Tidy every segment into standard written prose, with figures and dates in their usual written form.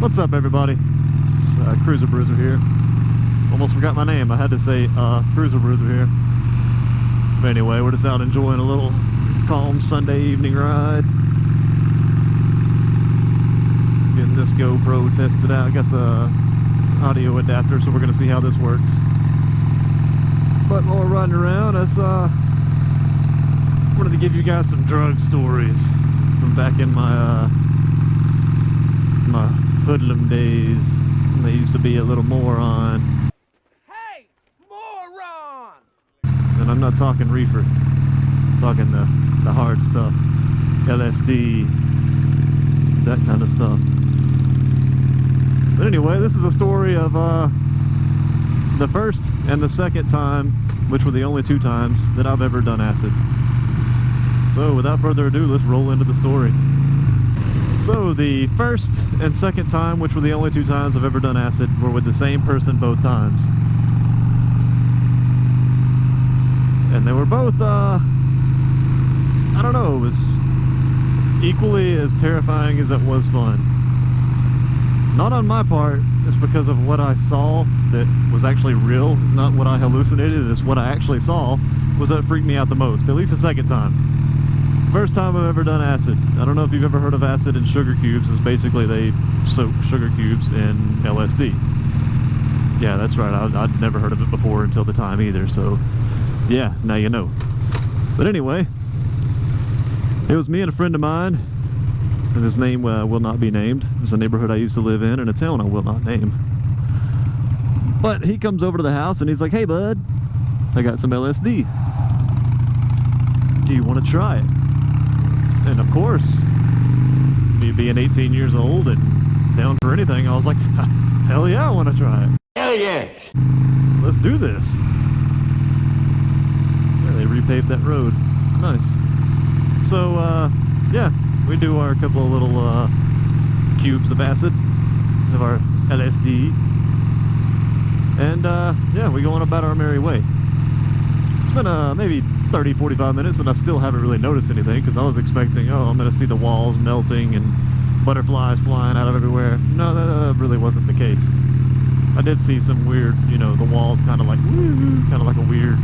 What's up, everybody? It's Cruiser Bruiser here. Almost forgot my name. I had to say Cruiser Bruiser here. But anyway, we're just out enjoying a little calm Sunday evening ride. Getting this GoPro tested out. Got the audio adapter, so we're going to see how this works. But while we're riding around, I wanted to give you guys some drug stories from back in my my hoodlum days. They used to be a little moron. Hey, moron! And I'm not talking reefer. I'm talking the hard stuff. LSD, that kind of stuff. But anyway, this is a story of the first and the second time, which were the only two times that I've ever done acid. So without further ado, let's roll into the story. So the first and second time, which were the only two times I've ever done acid, were with the same person both times. And they were both, I don't know, it was equally as terrifying as it was fun. Not on my part, it's because of what I saw that was actually real. It's not what I hallucinated, it's what I actually saw was that freaked me out the most, at least the second time. First time I've ever done acid. I don't know if you've ever heard of acid and sugar cubes. It's basically they soak sugar cubes in LSD. Yeah, that's right. I'd never heard of it before until the time either. So, yeah, now you know. But anyway, it was me and a friend of mine. And his name will not be named. It's a neighborhood I used to live in and a town I will not name. But he comes over to the house and he's like, "Hey, bud, I got some LSD. Do you want to try it?" And of course, me being 18 years old and down for anything, I was like, hell yeah, I want to try it. Hell yes! Let's do this. Yeah, they repaved that road. Nice. So, yeah, we do our couple of little cubes of acid, of our LSD. And, yeah, we go on about our merry way. It's been maybe 30-45 minutes and I still haven't really noticed anything because I was expecting, oh, I'm going to see the walls melting and butterflies flying out of everywhere. No, that really wasn't the case. I did see some weird, you know, the walls kind of like, kind of like a weird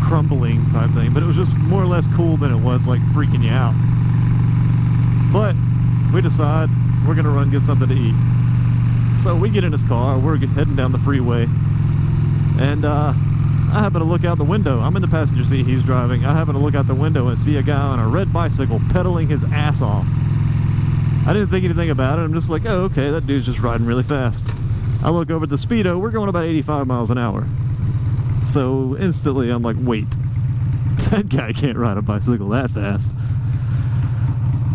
crumbling type thing, but it was just more or less cool than it was like freaking you out. But we decide we're going to run get something to eat. So we get in his car, we're heading down the freeway, and I happen to look out the window. I'm in the passenger seat, he's driving. I happen to look out the window and see a guy on a red bicycle pedaling his ass off. I didn't think anything about it. I'm just like, oh, okay, that dude's just riding really fast. I look over at the speedo, we're going about 85 miles an hour. So instantly I'm like, wait, that guy can't ride a bicycle that fast.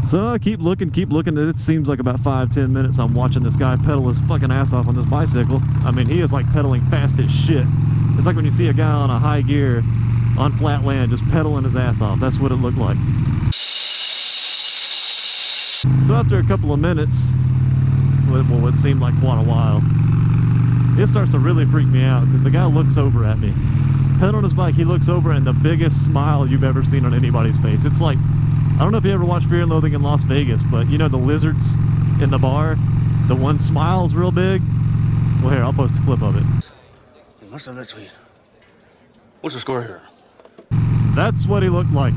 So I keep looking, and it seems like about 5-10 minutes I'm watching this guy pedal his fucking ass off on this bicycle. I mean, he is like pedaling fast as shit. It's like when you see a guy on a high gear on flat land just pedaling his ass off. That's what it looked like. So after a couple of minutes, well, what seemed like quite a while, it starts to really freak me out because the guy looks over at me. Pedaling his bike, he looks over and the biggest smile you've ever seen on anybody's face. It's like, I don't know if you ever watched Fear and Loathing in Las Vegas, but you know the lizards in the bar? The one smile's real big? Well, here, I'll post a clip of it. What's the score here? That's what he looked like.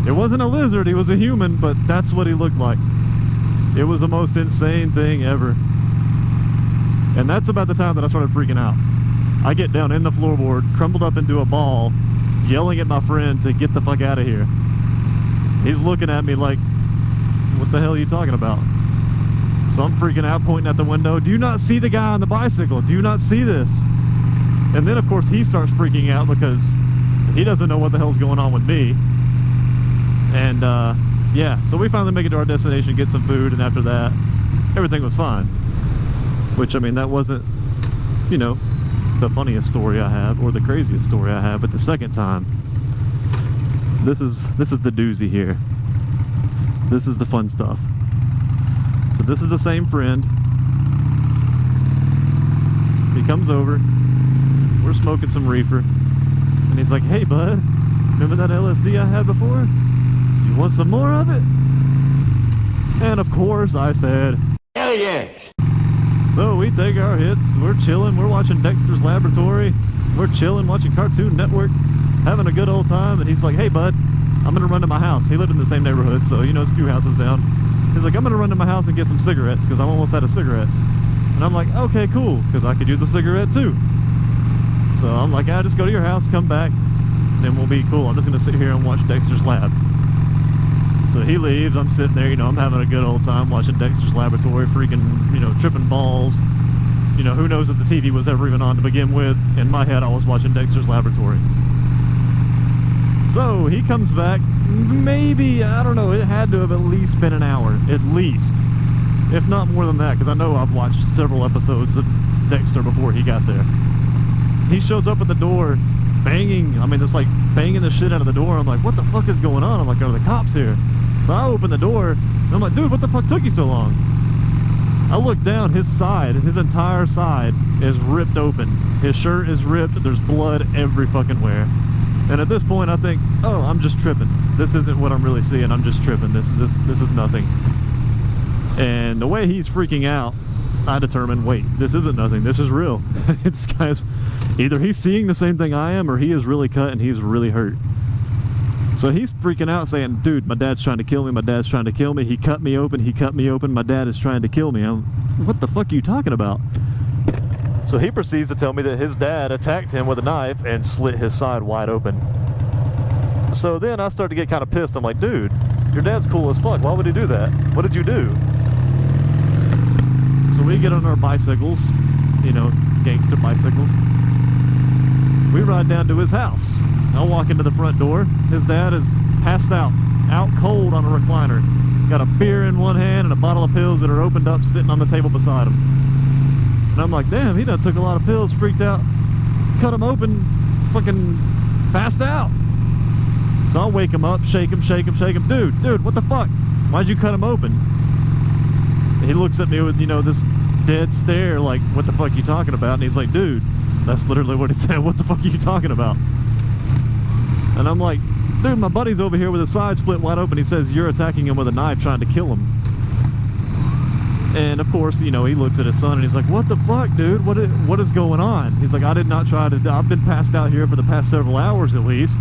It wasn't a lizard, he was a human, but that's what he looked like. It was the most insane thing ever. And that's about the time that I started freaking out. I get down in the floorboard, crumbled up into a ball, yelling at my friend to get the fuck out of here. He's looking at me like, what the hell are you talking about? So I'm freaking out, pointing at the window. Do you not see the guy on the bicycle? Do you not see this? And then, of course, he starts freaking out because he doesn't know what the hell's going on with me. And, yeah, so we finally make it to our destination, get some food, and after that, everything was fine. Which, I mean, that wasn't, you know, the funniest story I have or the craziest story I have, but the second time, this is the doozy here. This is the fun stuff. So this is the same friend. He comes over, we're smoking some reefer, and he's like, "Hey bud, remember that LSD I had before? You want some more of it?" And of course I said, Hell yes! So we take our hits, we're chilling, we're watching Dexter's Laboratory, we're chilling, watching Cartoon Network, having a good old time, and he's like, hey bud, I'm gonna run to my house. He lived in the same neighborhood, so you know, it's a few houses down. He's like, I'm gonna run to my house and get some cigarettes, because I'm almost out of cigarettes. And I'm like, okay, cool, because I could use a cigarette too. So I'm like, just go to your house, come back, then we'll be cool. I'm just gonna sit here and watch Dexter's Lab. So he leaves, I'm sitting there, you know, I'm having a good old time watching Dexter's Laboratory, freaking, you know, tripping balls. You know, who knows if the TV was ever even on to begin with. In my head, I was watching Dexter's Laboratory. So he comes back, maybe, I don't know, it had to have at least been an hour, at least. If not more than that, because I know I've watched several episodes of Dexter before he got there. He shows up at the door, banging, I mean, it's like banging the shit out of the door. I'm like, what the fuck is going on? I'm like, are the cops here? So I open the door, and I'm like, dude, what the fuck took you so long? I look down, his side, his entire side is ripped open. His shirt is ripped, there's blood every fucking where. And at this point I think, oh, I'm just tripping. This isn't what I'm really seeing, I'm just tripping. This is nothing. And the way he's freaking out, I determined, wait, this isn't nothing, this is real. This guy's, either he's seeing the same thing I am, or he is really cut and he's really hurt. So he's freaking out saying, dude, my dad's trying to kill me, my dad's trying to kill me, he cut me open, my dad is trying to kill me. What the fuck are you talking about? So he proceeds to tell me that his dad attacked him with a knife and slit his side wide open. So then I start to get kind of pissed. I'm like, dude, your dad's cool as fuck, why would he do that? What did you do? So we get on our bicycles, you know, gangster bicycles. We ride down to his house. I walk into the front door. His dad is passed out cold on a recliner. Got a beer in one hand and a bottle of pills that are opened up sitting on the table beside him. And I'm like, damn, he done took a lot of pills, freaked out, cut him open, fucking passed out. So I'll wake him up, shake him. Dude, what the fuck? Why'd you cut him open? He looks at me with, you know, this dead stare like, what the fuck are you talking about? And he's like, dude, that's literally what he said. What the fuck are you talking about? And I'm like, dude, my buddy's over here with his side split wide open. He says you're attacking him with a knife trying to kill him. And of course, you know, he looks at his son and he's like, what the fuck, dude? What is going on? He's like, I did not try to, I've been passed out here for the past several hours at least.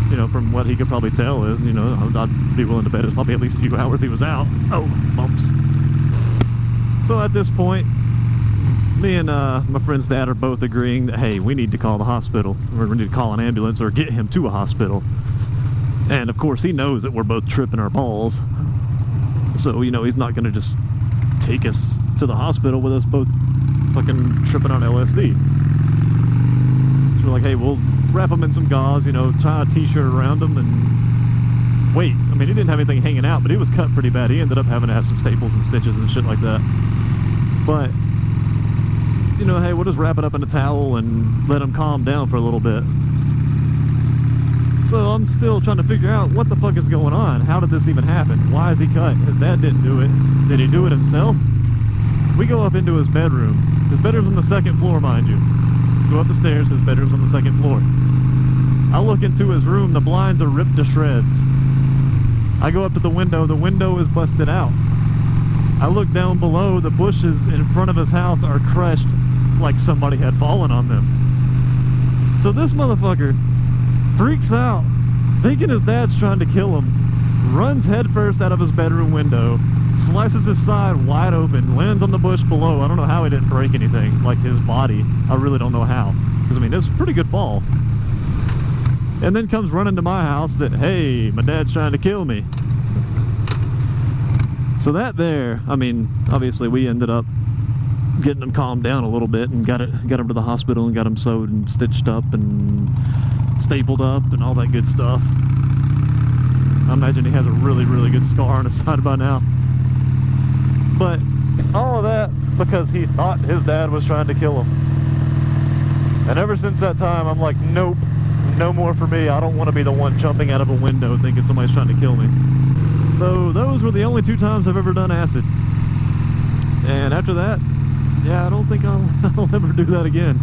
You know, from what he could probably tell is, you know, I'd be willing to bet it's probably at least a few hours he was out. Oh, bumps. So at this point, me and my friend's dad are both agreeing that, hey, we need to call the hospital. Or we need to call an ambulance or get him to a hospital. And of course he knows that we're both tripping our balls. So, you know, he's not going to just take us to the hospital with us both fucking tripping on LSD. So we're like, hey, we'll wrap him in some gauze, you know, tie a t-shirt around him and wait. I mean, he didn't have anything hanging out, but he was cut pretty bad. He ended up having to have some staples and stitches and shit like that. But you know, hey, we'll just wrap it up in a towel and let him calm down for a little bit. So I'm still trying to figure out what the fuck is going on. How did this even happen? Why is he cut? His dad didn't do it. Did he do it himself? We go up into his bedroom. His bedroom's on the second floor, mind you. Go up the stairs, his bedroom's on the second floor. I look into his room, the blinds are ripped to shreds. I go up to the window is busted out. I look down below, the bushes in front of his house are crushed like somebody had fallen on them. So this motherfucker freaks out, thinking his dad's trying to kill him, runs headfirst out of his bedroom window, slices his side wide open, lands on the bush below. I don't know how he didn't break anything, like his body. I really don't know how. Because, I mean, it's a pretty good fall. And then comes running to my house that, hey, my dad's trying to kill me. So that there, I mean, obviously we ended up getting him calmed down a little bit and got him to the hospital and got him sewed and stitched up and stapled up and all that good stuff. I imagine he has a really, really good scar on his side by now. But all of that because he thought his dad was trying to kill him. And ever since that time, I'm like, nope, no more for me. I don't want to be the one jumping out of a window thinking somebody's trying to kill me. So those were the only 2 times I've ever done acid. And after that, yeah, I don't think I'll ever do that again.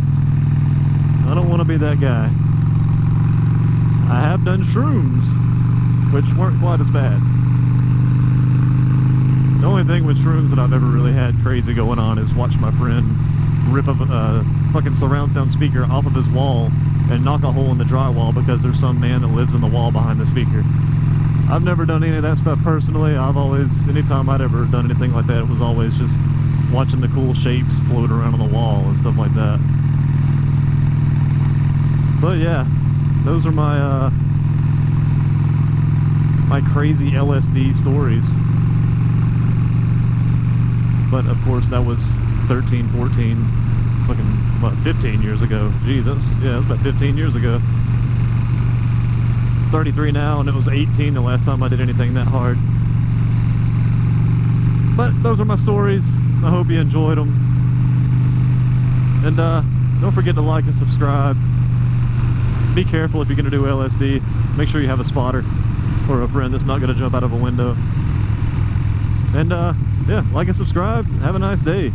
I don't want to be that guy. I have done shrooms, which weren't quite as bad. The only thing with shrooms that I've ever really had crazy going on is watch my friend rip a fucking surround sound speaker off of his wall and knock a hole in the drywall because there's some man that lives in the wall behind the speaker. I've never done any of that stuff personally. I've always, anytime I'd ever done anything like that, it was always just watching the cool shapes float around on the wall and stuff like that. But yeah, those are my my crazy LSD stories. But of course that was 13, 14, fucking, what, 15 years ago. Jesus, yeah, it was about 15 years ago. 33 now, and it was 18 the last time I did anything that hard. But those are my stories. I hope you enjoyed them. And don't forget to like and subscribe. Be careful if you're going to do LSD. Make sure you have a spotter or a friend that's not going to jump out of a window. And yeah, like and subscribe. Have a nice day.